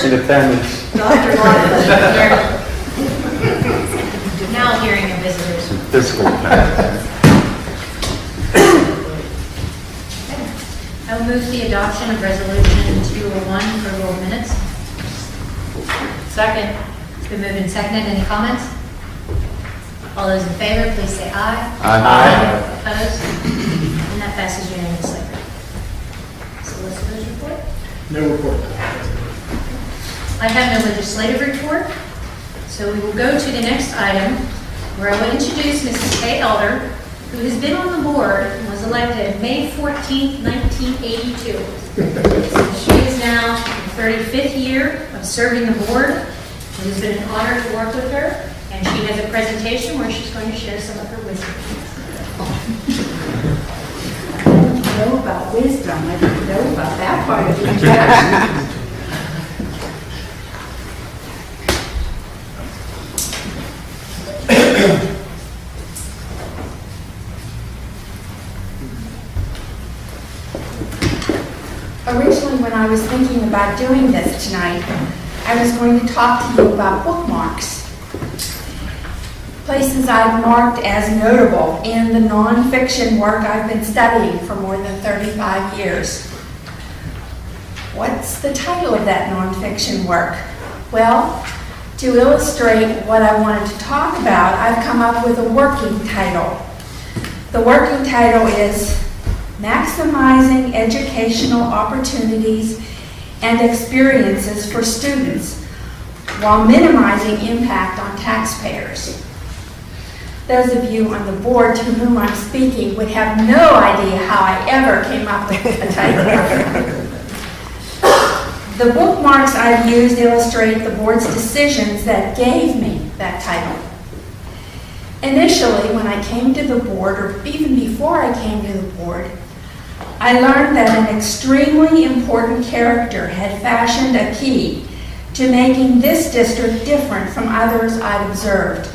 Independence. Dr. Martin. Now hearing of visitors. Physical. I will move the adoption of Resolution 201 for approval of minutes. Second. It's been moved and seconded. Any comments? All those in favor, please say aye. Aye. Opposed? And that passes unanimously. Solicitor's report? No report. I have no legislative report, so we will go to the next item, where I will introduce Mrs. Kay Elder, who has been on the board and was elected May 14th, 1982. So she is now in her 35th year of serving the board. It has been an honor to work with her, and she has a presentation where she's going to share some of her wisdom. I don't know about wisdom. I don't know about that part of the introduction. Originally, when I was thinking about doing this tonight, I was going to talk to you about bookmarks. Places I've marked as notable in the nonfiction work I've been studying for more than 35 years. What's the title of that nonfiction work? Well, to illustrate what I wanted to talk about, I've come up with a working title. The working title is Maximizing Educational Opportunities and Experiences for Students while Minimizing Impact on Taxpayers. Those of you on the board to whom I'm speaking would have no idea how I ever came up with a title. The bookmarks I've used illustrate the board's decisions that gave me that title. Initially, when I came to the board, or even before I came to the board, I learned that an extremely important character had fashioned a key to making this district different from others I'd observed.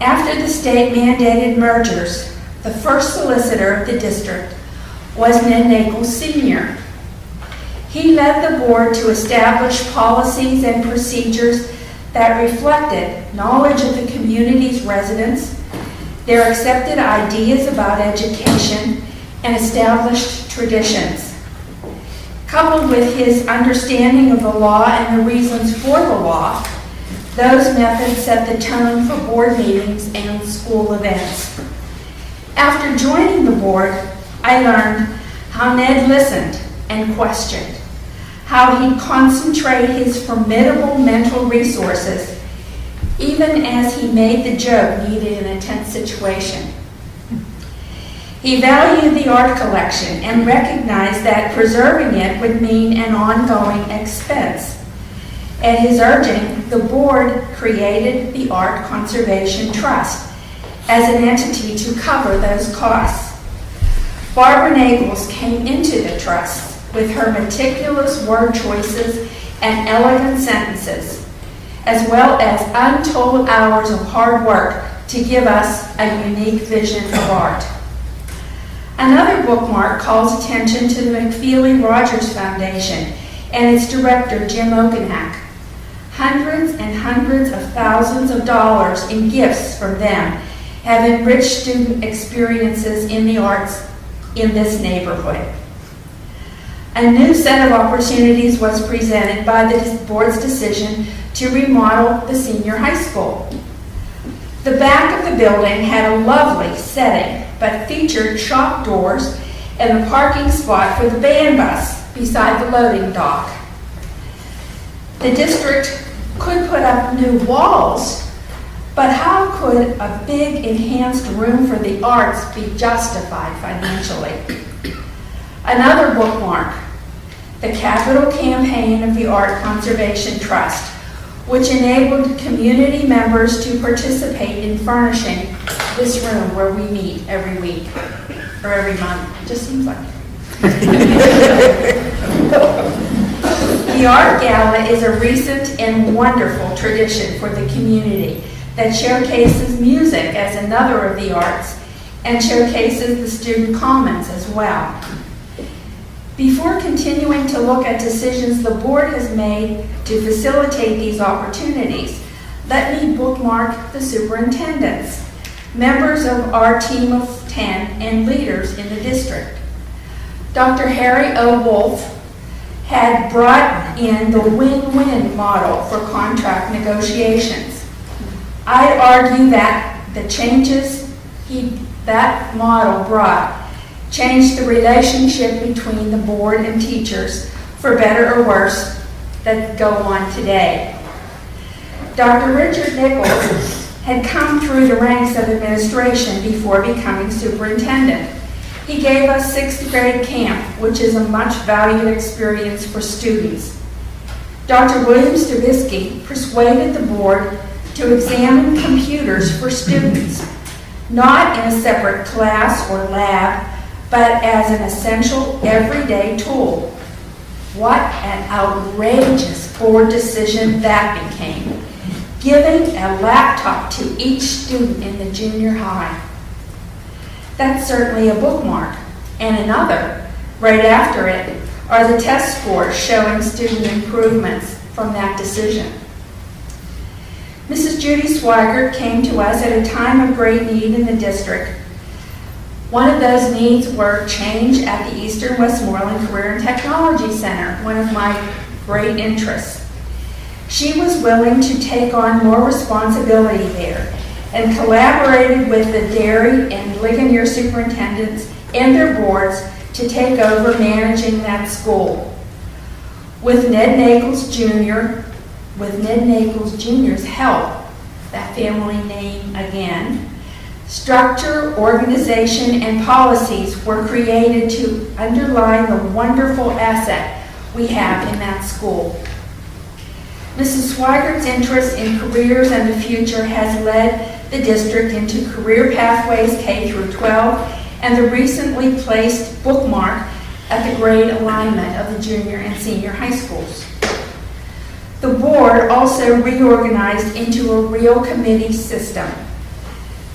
After the state-mandated mergers, the first solicitor of the district was Ned Nichols Sr. He led the board to establish policies and procedures that reflected knowledge of the community's residents, their accepted ideas about education, and established traditions. Coupled with his understanding of the law and the reasons for the law, those methods set the tone for board meetings and school events. After joining the board, I learned how Ned listened and questioned, how he'd concentrate his formidable mental resources even as he made the joke needed in a tense situation. He valued the art collection and recognized that preserving it would mean an ongoing expense. At his urging, the board created the Art Conservation Trust as an entity to cover those costs. Barbara Nichols came into the trust with her meticulous word choices and elegant sentences, as well as untold hours of hard work to give us a unique vision of art. Another bookmark calls attention to the McFeely Rogers Foundation and its director, Jim Okenak. Hundreds and hundreds of thousands of dollars in gifts from them have enriched student experiences in the arts in this neighborhood. A new set of opportunities was presented by the board's decision to remodel the senior high school. The back of the building had a lovely setting, but featured shop doors and a parking spot for the band bus beside the loading dock. The district could put up new walls, but how could a big enhanced room for the arts be justified financially? Another bookmark, the capital campaign of the Art Conservation Trust, which enabled community members to participate in furnishing this room where we meet every week, or every month. It just seems like The Art Gala is a recent and wonderful tradition for the community that showcases music as another of the arts and showcases the student commons as well. Before continuing to look at decisions the board has made to facilitate these opportunities, let me bookmark the superintendents, members of our team of 10 and leaders in the district. Dr. Harry O. Wolf had brought in the win-win model for contract negotiations. I'd argue that the changes that model brought changed the relationship between the board and teachers for better or worse that go on today. Dr. Richard Nichols had come through the ranks of administration before becoming superintendent. He gave us 6th grade camp, which is a much valued experience for students. Dr. William Stavisky persuaded the board to examine computers for students, not in a separate class or lab, but as an essential everyday tool. What an outrageous board decision that became, giving a laptop to each student in the junior high. That's certainly a bookmark. And another, right after it, are the test scores showing student improvements from that decision. Mrs. Judy Swigert came to us at a time of great need in the district. One of those needs were change at the Eastern Westmoreland Career and Technology Center, one of my great interests. She was willing to take on more responsibility there and collaborated with the Dairy and Ligonier superintendents and their boards to take over managing that school. With Ned Nichols Jr.'s help, that family name again, structure, organization, and policies were created to underline the wonderful asset we have in that school. Mrs. Swigert's interest in careers and the future has led the district into career pathways K through 12 and the recently placed bookmark at the grade alignment of the junior and senior high schools. The board also reorganized into a real committee system.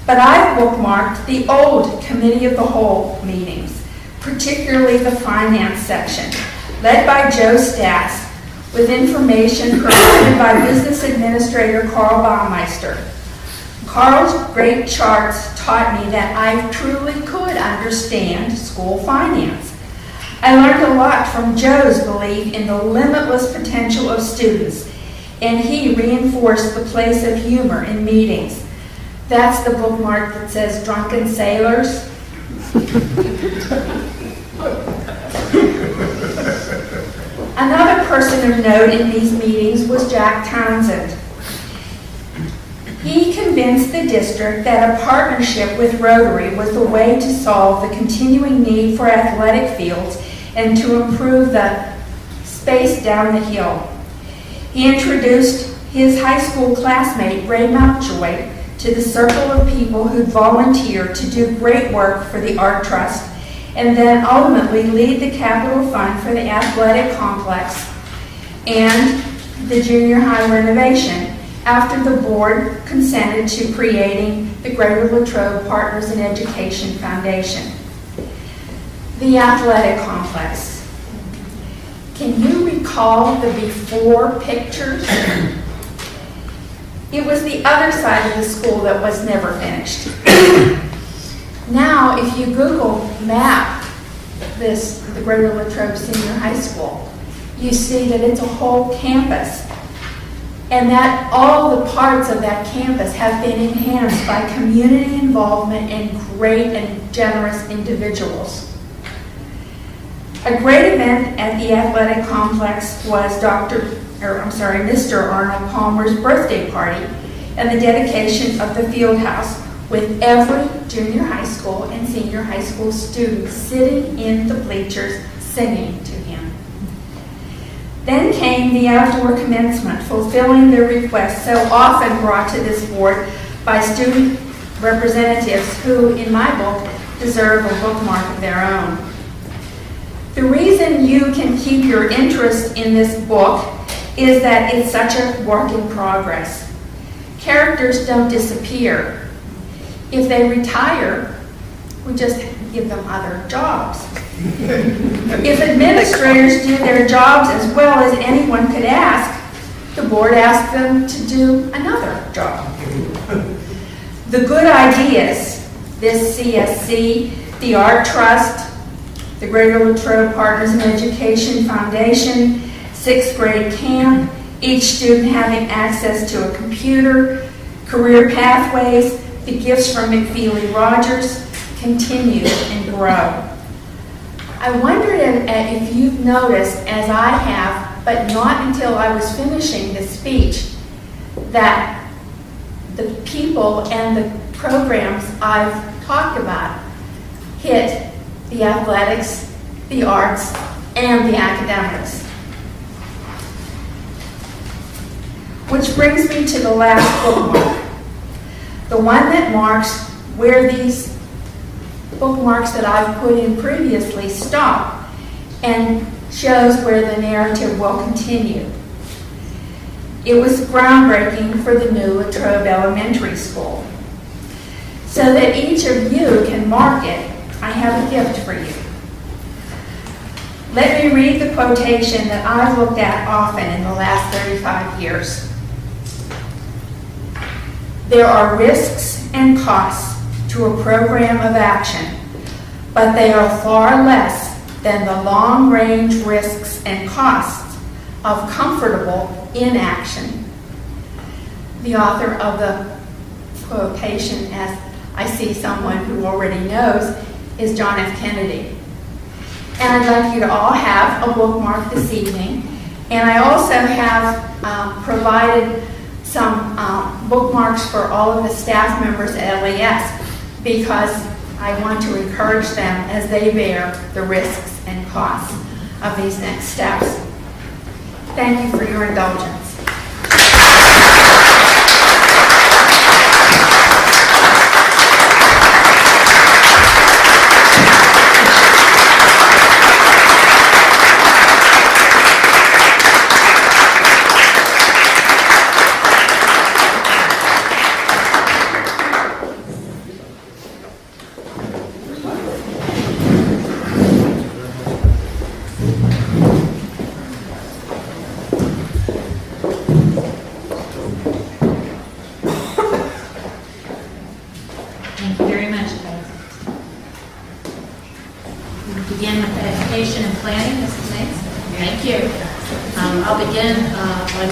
But I've bookmarked the old Committee of the Whole meetings, particularly the finance section, led by Joe Stats, with information provided by Business Administrator Carl Baumeister. Carl's great charts taught me that I truly could understand school finance. I learned a lot from Joe's belief in the limitless potential of students, and he reinforced the place of humor in meetings. That's the bookmark that says drunken sailors. Another person of note in these meetings was Jack Townsend. He convinced the district that a partnership with Rotary was the way to solve the continuing need for athletic fields and to improve the space down the hill. He introduced his high school classmate, Ray Mountjoy, to the circle of people who'd volunteer to do great work for the Art Trust and then ultimately lead the capital fund for the athletic complex and the junior high renovation after the board consented to creating the Greater Latrobe Partners in Education Foundation. The athletic complex. Can you recall the before pictures? It was the other side of the school that was never finished. Now, if you Google map the Greater Latrobe Senior High School, you see that it's a whole campus, and that all the parts of that campus have been enhanced by community involvement and great and generous individuals. A great event at the athletic complex was Mr. Arnold Palmer's birthday party and the dedication of the field house, with every junior high school and senior high school student sitting in the bleachers singing to him. Then came the outdoor commencement, fulfilling the request so often brought to this board by student representatives who, in my book, deserve a bookmark of their own. The reason you can keep your interest in this book is that it's such a work in progress. Characters don't disappear. If they retire, we just give them other jobs. If administrators do their jobs as well as anyone could ask, the board asks them to do another job. The good ideas, this CSC, the Art Trust, the Greater Latrobe Partners in Education Foundation, 6th grade camp, each student having access to a computer, career pathways, the gifts from McFeely Rogers continue and grow. I wondered if you've noticed, as I have, but not until I was finishing the speech, that the people and the programs I've talked about hit the athletics, the arts, and the academics. Which brings me to the last bookmark. The one that marks where these bookmarks that I've put in previously stop and shows where the narrative will continue. It was groundbreaking for the new Latrobe Elementary School. So that each of you can mark it, I have a gift for you. Let me read the quotation that I've looked at often in the last 35 years. There are risks and costs to a program of action, but they are far less than the long-range risks and costs of comfortable inaction. The author of the quotation, as I see someone who already knows, is John F. Kennedy. And I'd like you to all have a bookmark this evening. And I also have provided some bookmarks for all of the staff members at LES, because I want to encourage them as they bear the risks and costs of these next steps. Thank you for your indulgence. I'll begin by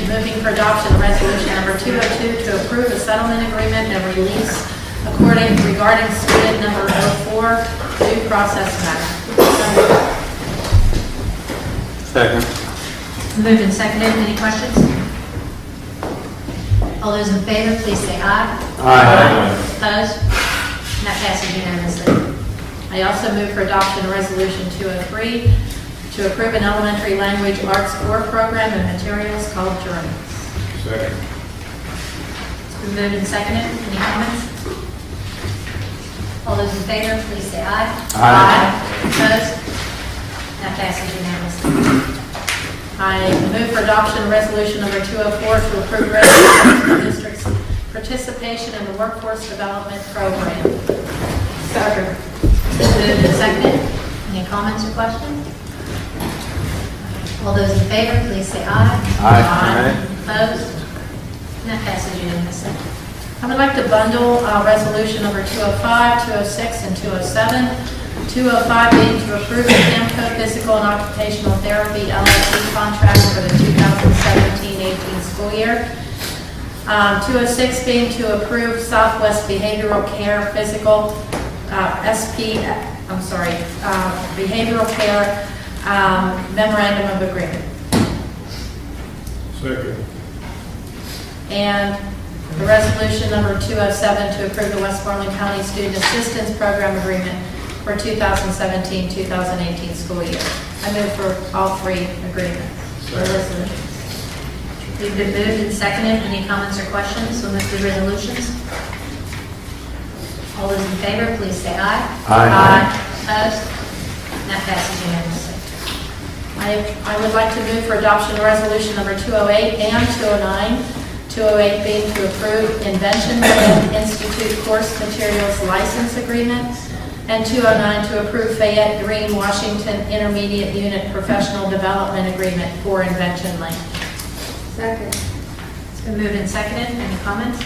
moving for adoption of resolution number 202 to approve a settlement agreement and release regarding student number 04 due process matter. Second. Moved and seconded. Any questions? All those in favor, please say aye. Aye. Opposed? And that passes unanimously. I also move for adoption of resolution 203 to approve an elementary language arts core program and materials called Journeys. Second. It's been moved and seconded. Any comments? All those in favor, please say aye. Aye. Opposed? That passes unanimously. I move for adoption of resolution number 204 to approve resolution of the district's participation in the workforce development program. Second. Moved and seconded. Any comments or questions? All those in favor, please say aye. Aye. Opposed? And that passes unanimously. I would like to bundle resolution number 205, 206, and 207. 205 being to approve the CAMCO Physical and Occupational Therapy LLC contract for the 2017-18 school year. 206 being to approve Southwest Behavioral Care Physical Behavioral Care Memorandum of Agreement. Second. And the resolution number 207 to approve the Westmoreland County Student Assistance Program Agreement for 2017-2018 school year. I move for all three agreements or resolutions. We've been moved and seconded. Any comments or questions on the three resolutions? All those in favor, please say aye. Aye. Opposed? And that passes unanimously. I would like to move for adoption of resolution number 208 and 209. 208 being to approve Invention Lab Institute Course Materials License Agreement, and 209 to approve Fayette Green Washington Intermediate Unit Professional Development Agreement for Invention Lab. Second. It's been moved and seconded. Any comments?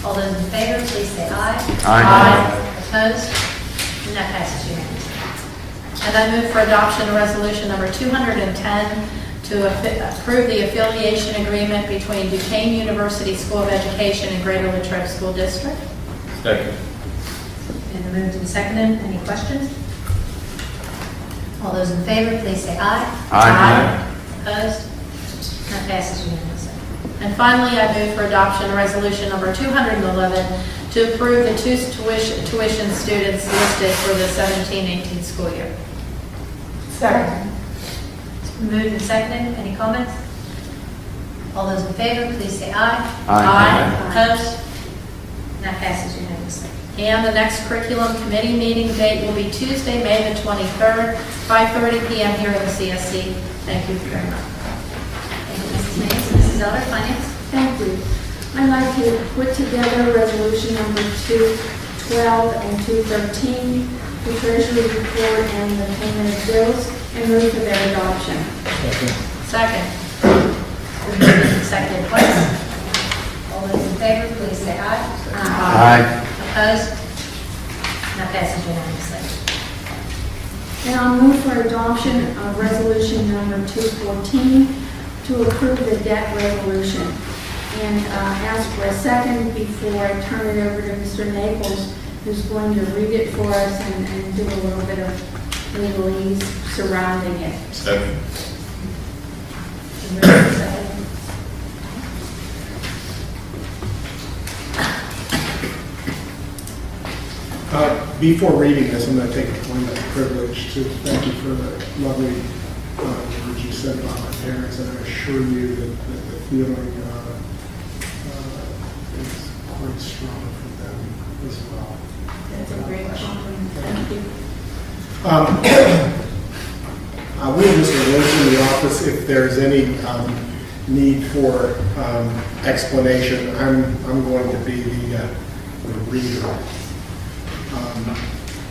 All those in favor, please say aye. Aye. Opposed? And that passes unanimously. And I move for adoption of resolution number 210 to approve the affiliation agreement between Duquesne University School of Education and Greater Latrobe School District. Second. And moved and seconded. Any questions? All those in favor, please say aye. Aye. Opposed? That passes unanimously. And finally, I move for adoption of resolution number 211 to approve the two tuition students listed for the 17-18 school year. Second. Moved and seconded. Any comments? All those in favor, please say aye. Aye. Opposed? And that passes unanimously. And the next curriculum committee meeting date will be Tuesday, May the 23rd, 5:30 p.m. here in the CSC. Thank you very much. Thank you, Mrs. Mays. Mrs. Elder, Finance? Thank you. I'd like to put together resolution number 212 and 213, the treasury report and the payment of bills, and move for their adoption. Second. Moved and seconded twice. All those in favor, please say aye. Aye. Opposed? And that passes unanimously. And I'll move for adoption of resolution number 214 to approve the debt resolution. And ask for a second before I turn it over to Mr. Naples, who's going to read it for us and do a little bit of legalese surrounding it. Second. Before reading this, I'm going to take a point of privilege to thank you for the lovely words you said about my parents, and I assure you that the feeling is quite strong for them as well. That's a great compliment. Thank you. We have Mr. Lynch in the office. If there's any need for explanation, I'm going to be the reader.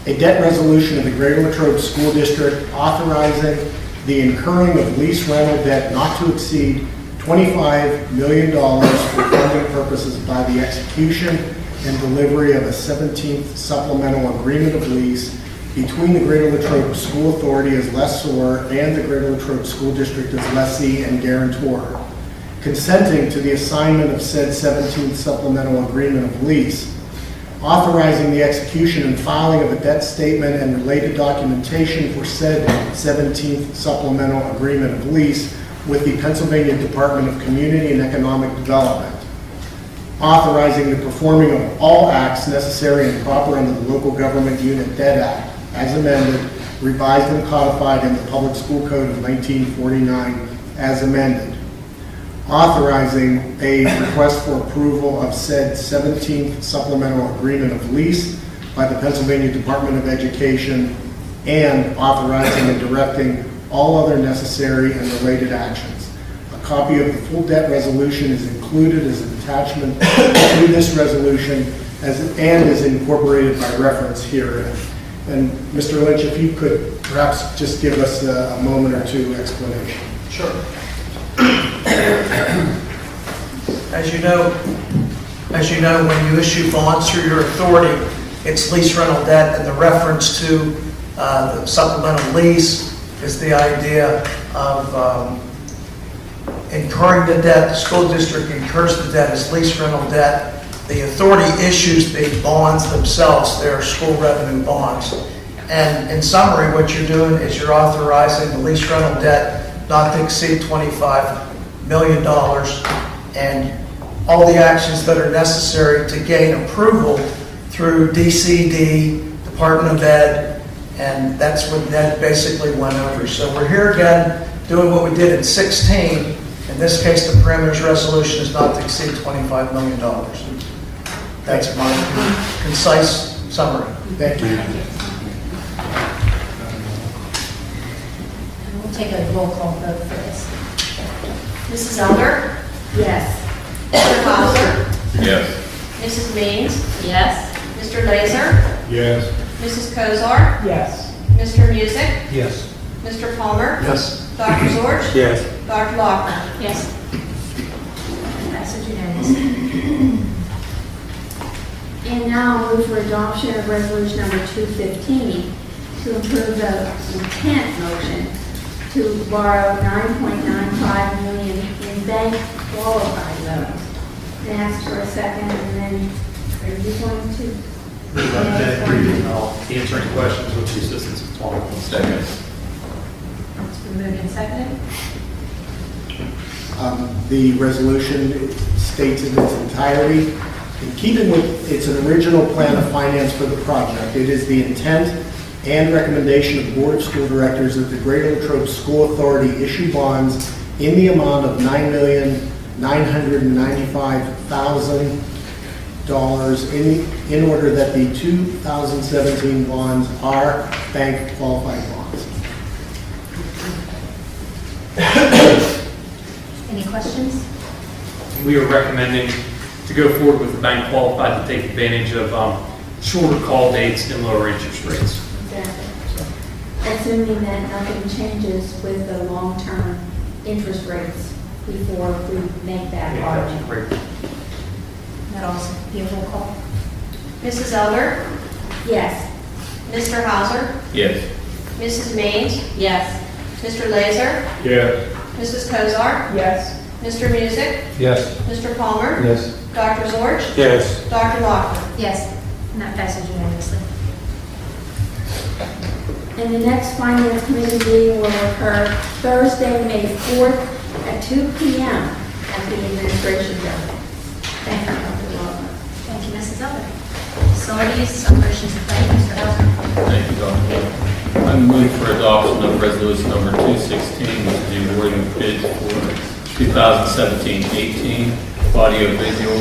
A debt resolution of the Greater Latrobe School District authorizing the incurring of lease rental debt not to exceed $25 million for funding purposes by the execution and delivery of a 17th supplemental agreement of lease between the Greater Latrobe School Authority as lessor and the Greater Latrobe School District as lessee and guarantor, consenting to the assignment of said 17th supplemental agreement of lease, authorizing the execution and filing of a debt statement and related documentation for said 17th supplemental agreement of lease with the Pennsylvania Department of Community and Economic Development, authorizing the performing of all acts necessary and proper under the Local Government Unit Debt Act, as amended, revised and codified in the Public School Code of 1949, as amended, authorizing a request for approval of said 17th supplemental agreement of lease by the Pennsylvania Department of Education, and authorizing and directing all other necessary and related actions. A copy of the full debt resolution is included as an attachment to this resolution and is incorporated by reference herein. And Mr. Lynch, if you could perhaps just give us a moment or two explanation. Sure. As you know, when you issue bonds through your authority, it's lease rental debt, and the reference to the supplemental lease is the idea of incurring the debt. The school district incurs the debt as lease rental debt. The authority issues the bonds themselves. They're school revenue bonds. And in summary, what you're doing is you're authorizing the lease rental debt not to exceed $25 million, and all the actions that are necessary to gain approval through DCD, Department of Ed, and that's what Ned basically went over. So we're here again doing what we did in 16. In this case, the parameters resolution is not to exceed $25 million. That's my concise summary. Thank you. And we'll take a roll call vote for this. Mrs. Elder? Yes. Mr. Hauser? Yes. Mrs. Means? Yes. Mr. Laser? Yes. Mrs. Kozar? Yes. Mr. Music? Yes. Mr. Palmer? Yes. Dr. Zorch? Yes. Dr. Lochner? Yes. Passes unanimously. And now I'll move for adoption of resolution number 215 to approve the intent motion to borrow $9.95 million in bank qualified loans. And ask for a second, and then are you going to? I'll answer any questions with the assistance of Tom. Second. It's been moved and seconded. The resolution states in its entirety, in keeping with its original plan of finance for the project, it is the intent and recommendation of the Board of School Directors that the Greater Latrobe School Authority issue bonds in the amount of $9,995,000 in order that the 2017 bonds are bank qualified bonds. Any questions? We are recommending to go forward with the bank qualified to take advantage of shorter call dates and lower interest rates. Exactly. Assuming that nothing changes with the long-term interest rates before we make that Yeah, argument. that's great. That'll also be a roll call. Mrs. Elder? Yes. Mr. Hauser? Yes. Mrs. Means? Yes. Mr. Laser? Yes. Mrs. Kozar? Yes. Mr. Music? Yes. Mr. Palmer? Yes. Dr. Zorch? Yes. Dr. Lochner? Yes. And that passes unanimously. And the next Finance Committee meeting will occur Thursday, May 4th at 2 p.m. at the Administration Building. Thank you, Dr. Walker. Thank you, Mrs. Elder. Facilities, operations, and planning, Mr. Hauser. Thank you, Dr. Wood. I move for adoption of resolution number 216, which is the awarding of bids for 2017-18 audio-visual,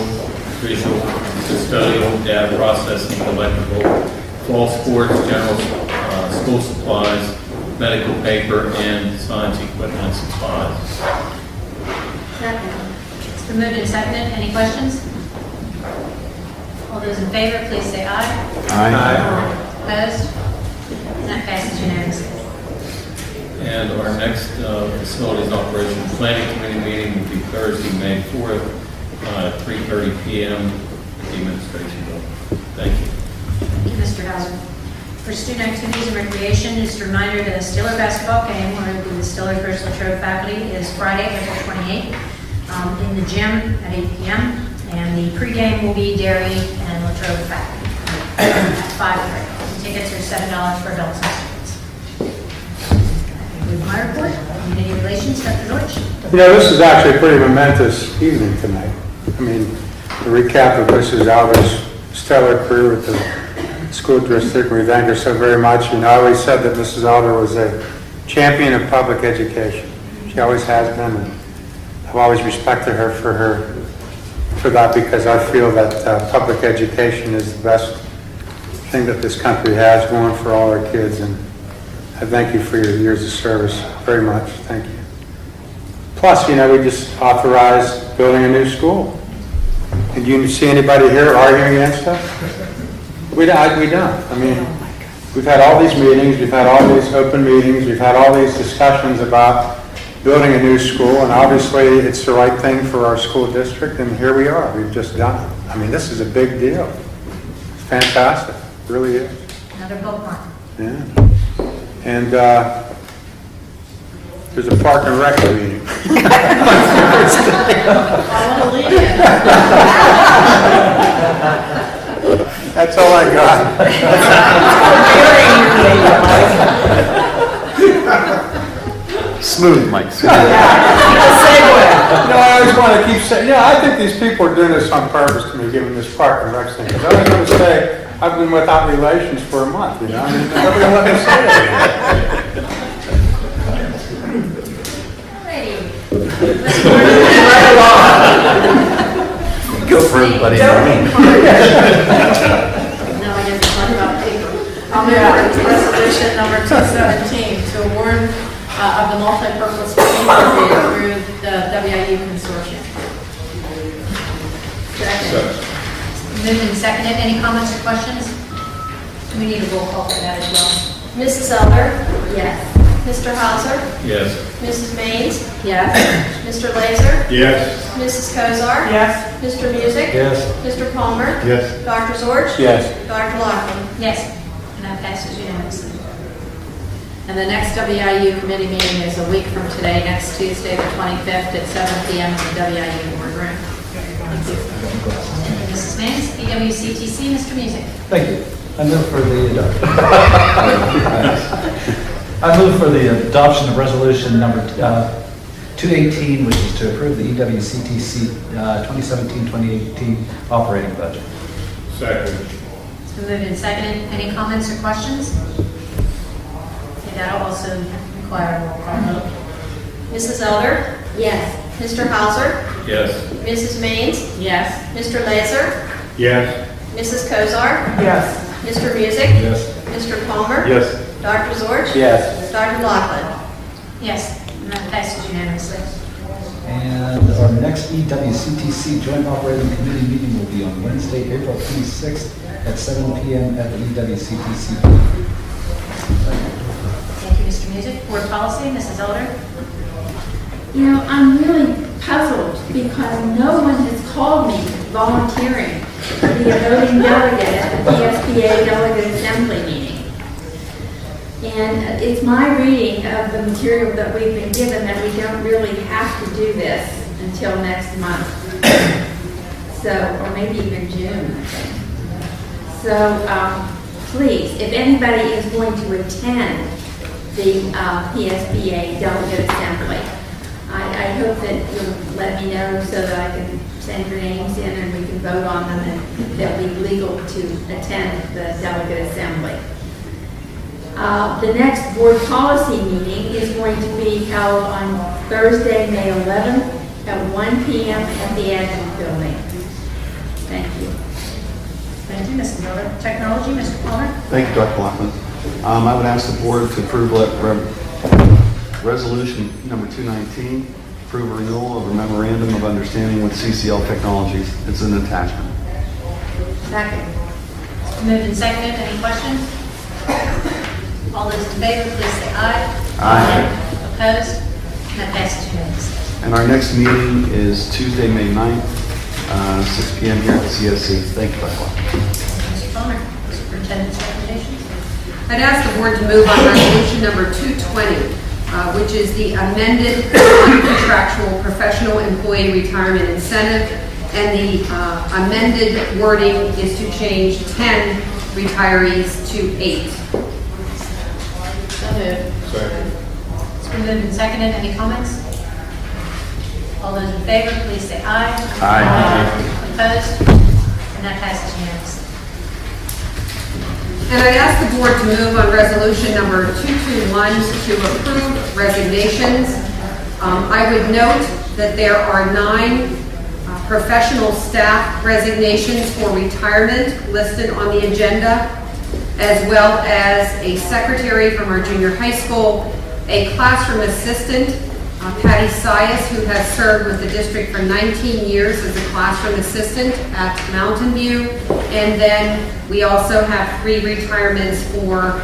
visual, custodial, data processing, electrical, fall sports, general school supplies, medical paper, and science equipment and supplies. Second. It's been moved and seconded. Any questions? All those in favor, please say aye. Opposed? And that passes unanimously. And our next facilities operations planning committee meeting will be Thursday, May 4th, 3:30 p.m. at the administration building. Thank you. Thank you, Mr. Hauser. For student activities and recreation, just a reminder that the Stiller basketball game, where the Stiller versus Latrobe faculty, is Friday, April 28th, in the gym at 8 p.m. And the pregame will be Derry and Latrobe faculty at 5:30. Tickets are $7 for adults and students. That concludes my report. Community relations, Dr. Zorch. You know, this is actually a pretty momentous evening tonight. I mean, to recap of Mrs. Alder's stellar career with the school district, we thank her so very much. You know, I always said that Mrs. Alder was a champion of public education. She always has been, and I've always respected her for that, because I feel that public education is the best thing that this country has going for all our kids, and I thank you for your years of service very much. Thank you. Plus, you know, we just authorized building a new school. Did you see anybody here arguing against us? We don't. I mean, we've had all these meetings, we've had all these open meetings, we've had all these discussions about building a new school, and obviously it's the right thing for our school district, and here we are, we've just done it. I mean, this is a big deal. It's fantastic, it really is. Another bookmark. Yeah. And there's a park and rec meeting. That's all I got. Smooth, Mike. No, I always want to keep saying, I think these people are doing this on purpose to me, giving this park and rec thing. Because I was going to say, I've been without relations for a month, I mean, nobody will let me say it. Go for it, buddy. No, I guess we'll talk about paper. I'll move for resolution number 217 to award of the multi-purpose paper through the WIU consortium. Moved and seconded. Any comments or questions? We need a roll call for that as well. Mrs. Elder? Yes. Mr. Hauser? Yes. Mrs. Mays? Yes. Mr. Laser? Yes. Mrs. Kozar? Yes. Mr. Music? Yes. Mr. Palmer? Yes. Dr. Zorch? Yes. Dr. Lockman? Yes, and that passes unanimously. And the next WIU committee meeting is a week from today, next Tuesday, the 25th at 7 p.m. in the WIU boardroom. Mrs. Mans, PWCTC, Mr. Music. Thank you. I move for the adoption of resolution number 218, which is to approve the EWCTC 2017-2018 operating budget. Second. It's been moved and seconded. Any comments or questions? Okay, that'll also require a roll call vote. Mrs. Elder? Yes. Mr. Hauser? Yes. Mrs. Mays? Yes. Mr. Laser? Yes. Mrs. Kozar? Yes. Mr. Music? Yes. Mr. Palmer? Yes. Dr. Zorch? Yes. Dr. Lockman? Yes, and that passes unanimously. And our next EWCTC Joint Operating Committee meeting will be on Wednesday, April 26th at 7 p.m. at the EWCTC. Thank you, Mr. Music. Board policy, Mrs. Elder. You know, I'm really puzzled because no one has called me volunteering to be a voting delegate at the PSBA Delegate Assembly meeting. And it's my reading of the material that we've been given that we don't really have to do this until next month. So, or maybe even June, I think. So, please, if anybody is going to attend the PSBA Delegate Assembly, I hope that you'll let me know so that I can send your names in and we can vote on them and they'll be legal to attend the Delegate Assembly. The next board policy meeting is going to be held on Thursday, May 11th at 1 p.m. at the Admin Building. Thank you. Thank you, Mrs. Elder. Technology, Mr. Palmer. Thank you, Dr. Lockman. I would ask the board to approve resolution number 219, approve a renewal of a memorandum of understanding with CCL Technologies. It's an attachment. Second. Moved and seconded. Any questions? All those in favor, please say aye. Aye. Opposed? And that passes unanimously. And our next meeting is Tuesday, May 9th, 6 p.m. here at the CSC. Thank you, Dr. Lockman. Mr. Palmer, Superintendent's recommendations. I'd ask the board to move on resolution number 220, which is the amended non-contractual professional employee retirement incentive. And the amended wording is to change 10 retirees to 8. So moved. Second. It's been moved and seconded. Any comments? All those in favor, please say aye. Aye. Opposed? And that passes unanimously. And I'd ask the board to move on resolution number 221 to approve resignations. I would note that there are 9 professional staff resignations for retirement listed on the agenda, as well as a secretary from our junior high school, a classroom assistant, Patty Sias, who has served with the district for 19 years as a classroom assistant at Mountain View. And then we also have 3 retirements for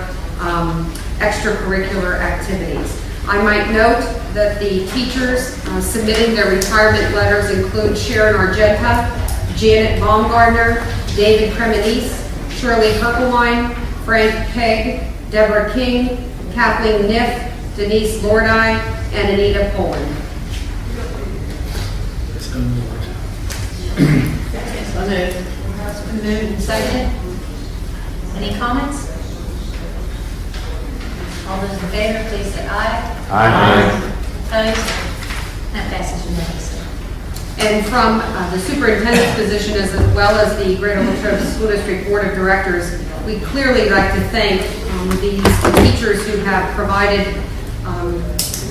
extracurricular activities. I might note that the teachers submitting their retirement letters include Sharon Argenta, Janet Baumgardner, David Cremonese, Shirley Herpeline, Frank Pegg, Deborah King, Kathleen Niff, Denise Lordi, and Anita Poland. So moved. It's been moved and seconded. Any comments? All those in favor, please say aye. Aye. Opposed? That passes unanimously. And from the superintendent's position as well as the Greater Latrobe School District Board of Directors, we clearly like to thank these teachers who have provided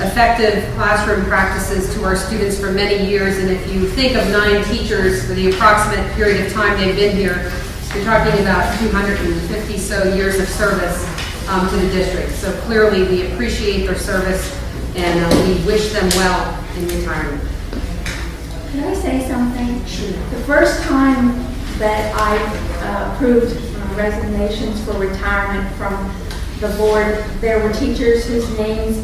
effective classroom practices to our students for many years. And if you think of 9 teachers for the approximate period of time they've been here, you're talking about 250 so years of service to the district. So clearly we appreciate their service and we wish them well in retirement. Can I say something? Sure. The first time that I approved resignations for retirement from the board, there were teachers whose names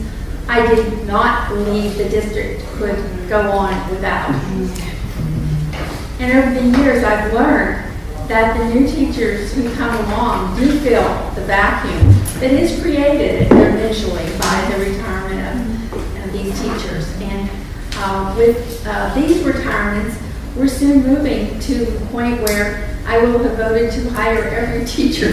I did not believe the district could go on without. And over the years, I've learned that the new teachers who come along do fill the vacuum that is created initially by the retirement of these teachers. And with these retirements, we're soon moving to the point where I will have voted to hire every teacher.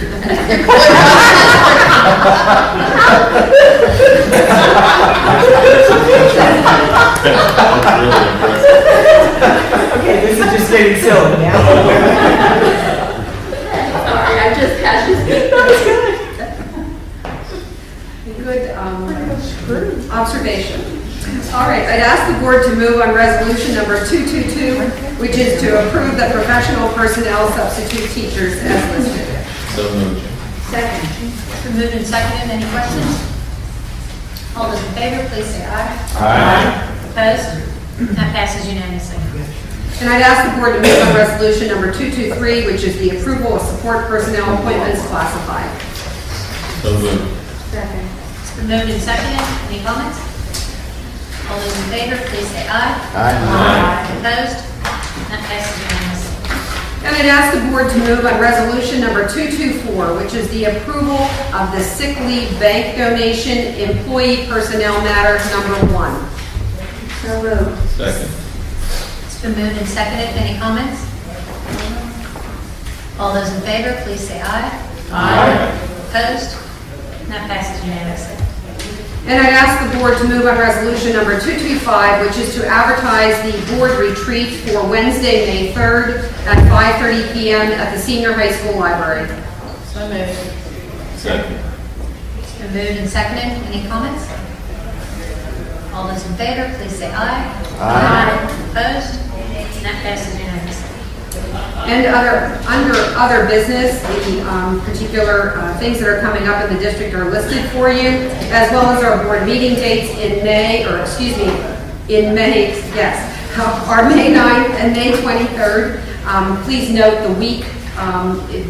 Okay, this is just getting silly now. Sorry, I just had to speak. Good observation. All right, I'd ask the board to move on resolution number 222, which is to approve the professional personnel substitute teachers as listed. So moved. Second. It's been moved and seconded. Any questions? All those in favor, please say aye. Aye. Opposed? That passes unanimously. And I'd ask the board to move on resolution number 223, which is the approval of support personnel appointments classified. So moved. Second. It's been moved and seconded. Any comments? All those in favor, please say aye. Aye. Opposed? That passes unanimously. And I'd ask the board to move on resolution number 224, which is the approval of the sick leave bank donation employee personnel matter number 1. So moved. Second. It's been moved and seconded. Any comments? All those in favor, please say aye. Opposed? That passes unanimously. And I'd ask the board to move on resolution number 225, which is to advertise the board retreat for Wednesday, May 3rd at 5:30 p.m. at the senior high school library. So moved. Second. It's been moved and seconded. Any comments? All those in favor, please say aye. Opposed? That passes unanimously. And under other business, the particular things that are coming up in the district are listed for you, as well as our board meeting dates in May, or excuse me, in May, yes, our May 9th and May 23rd. Please note the week,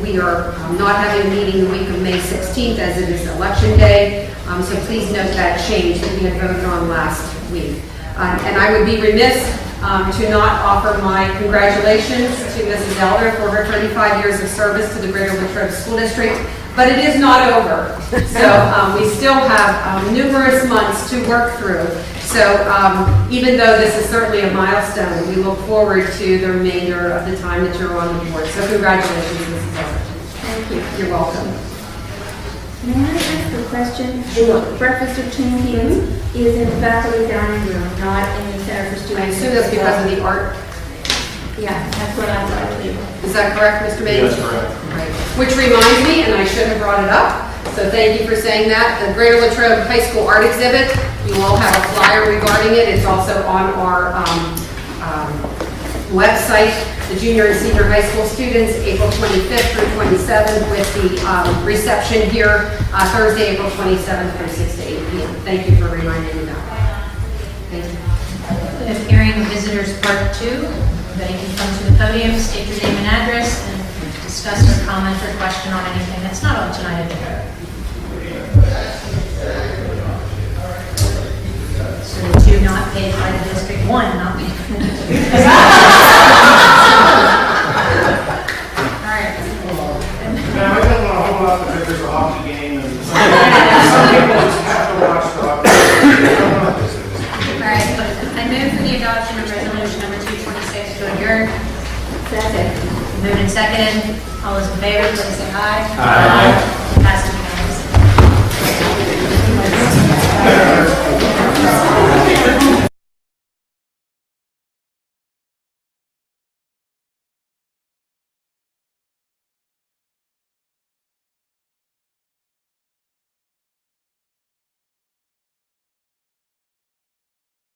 we are not having a meeting the week of May 16th as it is election day, so please note that change that we had voted on last week. And I would be remiss to not offer my congratulations to Mrs. Elder for her 35 years of service to the Greater Latrobe School District, but it is not over. So we still have numerous months to work through. So even though this is certainly a milestone, we look forward to the remainder of the time that you're on the board. So congratulations, Mrs. Elder. Thank you. You're welcome. May I ask a question? The Breakfast of Champions is in the faculty dining room, not in the Center for I Students. assume that's because of the art. Yeah, that's what I thought too. Is that correct, Mr. Bates? That's correct. Right. Which reminds me, and I should have brought it up, so thank you for saying that, the Greater Latrobe High School Art Exhibit, you all have a flyer regarding it. It's also on our website. The junior and senior high school students, April 25th through 27th, with the reception here Thursday, April 27th from 6 to 8 p.m. Thank you for reminding me of that. Thank you. here's part 2. Anybody can come to the podium, state your name and address, and discuss or comment or question on anything that's not on tonight's agenda. So the 2 not paid by the district, 1 not paid by the district. All right. Now, I don't want to hold up because there's a hockey game and some people just have to watch the hockey game. All right, I move for the adoption of resolution number 226 to adjourn. Second. Moved and seconded. All those in favor, please say aye. Aye. Passes